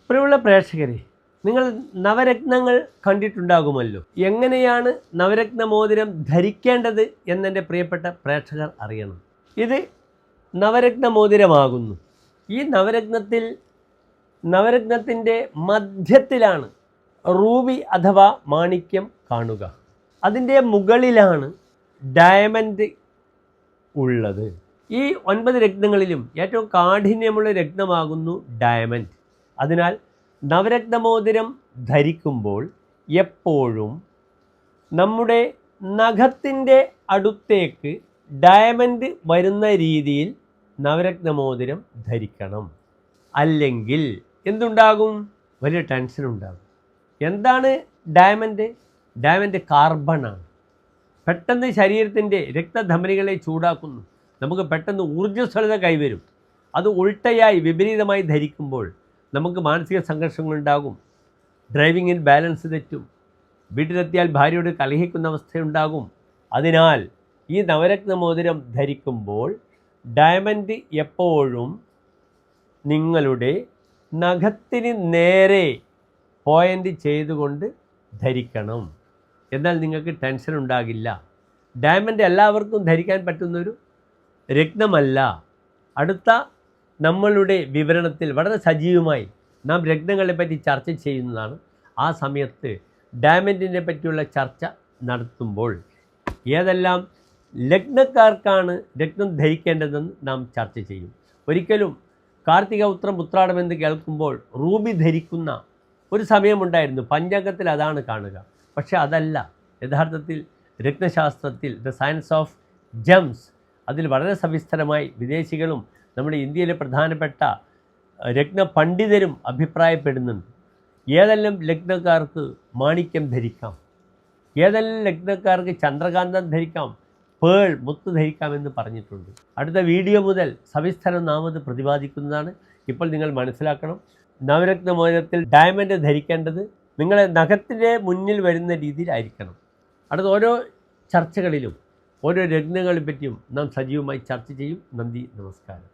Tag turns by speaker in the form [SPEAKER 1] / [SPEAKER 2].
[SPEAKER 1] പ്രിയമുള്ള പ്രേക്ഷകരെ, നിങ്ങൾ നവരത്നങ്ങൾ കണ്ടിട്ടുണ്ടാകുമല്ലോ. എങ്ങനെയാണ് നവരത്ന മോതിരം ധരിക്കേണ്ടത് എന്നെൻ്റെ പ്രിയപ്പെട്ട പ്രേക്ഷകർ അറിയണം. ഇത് നവരത്ന മോതിരമാകുന്നു. ഈ നവരത്നത്തിൻ്റെ മധ്യത്തിലാണ് റൂബി അഥവാ മാണിക്യം കാണുക. അതിൻ്റെ മുകളിലാണ് ഡയമണ്ട് ഉള്ളത്. ഈ 9 രത്നങ്ങളിലും ഏറ്റവും കാഠിന്യമുള്ള രത്നമാകുന്നു ഡയമണ്ട്. അതിനാൽ നവരത്നമോതിരം ധരിക്കുമ്പോൾ എപ്പോഴും നമ്മുടെ നഖത്തിൻ്റെ അടുത്തേക്ക് ഡയമണ്ട് വരുന്ന രീതിയിൽ നവരത്നമോതിരം ധരിക്കണം. അല്ലെങ്കിൽ എന്തുണ്ടാകും? വലിയ ടെൻഷൻ ഉണ്ടാകും. എന്താണ് ഡയമണ്ട്? ഡയമണ്ട് കാർബണാണ്. പെട്ടെന്ന് ശരീരത്തിൻ്റെ രക്തധമനികളെ ചൂടാക്കുന്നു. നമുക്ക് പെട്ടെന്ന് ഊർജ്ജസ്വലത കൈവരും. അത് ഉൾട്ടയായി വിപരീതമായി ധരിക്കുമ്പോൾ നമുക്ക് മാനസിക സംഘർഷങ്ങളുണ്ടാകും. ഡ്രൈവിങ്ങിൽ ബാലൻസ് തെറ്റും. വീട്ടിലെത്തിയാൽ ഭാര്യയോട് കലഹിക്കുന്ന അവസ്ഥയുണ്ടാകും. അതിനാൽ ഈ നവരത്ന മോതിരം ധരിക്കുമ്പോൾ ഡയമണ്ട് എപ്പോഴും നിങ്ങളുടെ നഖത്തിന് നേരെ പോയിൻ്റ് ചെയ്തുകൊണ്ട് ധരിക്കണം. എന്നാൽ നിങ്ങൾക്ക് ടെൻഷൻ ഉണ്ടാകില്ല. ഡയമണ്ട് എല്ലാവർക്കും ധരിക്കാൻ പറ്റുന്നൊരു രത്നമല്ല. അടുത്ത നമ്മളുടെ വിവരണത്തിൽ വളരെ സജീവമായി നാം രത്നങ്ങളെപ്പറ്റി ചർച്ച ചെയ്യുന്നതാണ്. ആ സമയത്ത് ഡയമണ്ടിനെ പറ്റിയുള്ള ചർച്ച നടത്തുമ്പോൾ ഏതെല്ലാം ലഗ്നക്കാർക്കാണ് രത്നം ധരിക്കേണ്ടതെന്ന് നാം ചർച്ച ചെയ്യും. ഒരിക്കലും കാർത്തിക ഉത്രം ഉത്രാടമെന്ന് കേൾക്കുമ്പോൾ റൂബി ധരിക്കുന്ന ഒരു സമയമുണ്ടായിരുന്നു. പഞ്ചാംഗത്തിൽ അതാണ് കാണുക. പക്ഷേ അതല്ല യഥാർത്ഥത്തിൽ രത്നശാസ്ത്രത്തിൽ ദ സയൻസ് ഓഫ് ജെംസ് അതിൽ വളരെ സവിസ്തരമായി വിദേശികളും നമ്മുടെ ഇന്ത്യയിലെ പ്രധാനപ്പെട്ട രത്ന പണ്ഡിതരും അഭിപ്രായപ്പെടുന്നുണ്ട്. ഏതെല്ലാം ലഗ്നക്കാർക്ക് മാണിക്യം ധരിക്കാം, ഏതെല്ലാം ലഗ്നക്കാർക്ക് ചന്ദ്രകാന്തം ധരിക്കാം, പേൾ മുത്ത് ധരിക്കാമെന്ന് പറഞ്ഞിട്ടുണ്ട്. അടുത്ത വീഡിയോ മുതൽ സവിസ്തരം നാം അത് പ്രതിപാദിക്കുന്നതാണ്. ഇപ്പോൾ നിങ്ങൾ മനസ്സിലാക്കണം, നവരത്ന മോതിരത്തിൽ ഡയമണ്ട് ധരിക്കേണ്ടത് നിങ്ങളെ നഖത്തിൻ്റെ മുന്നിൽ വരുന്ന രീതിയിലായിരിക്കണം. അടുത്ത ഓരോ ചർച്ചകളിലും ഓരോ രത്നങ്ങളെ പറ്റിയും നാം സജീവമായി ചർച്ച ചെയ്യും. നന്ദി, നമസ്കാരം.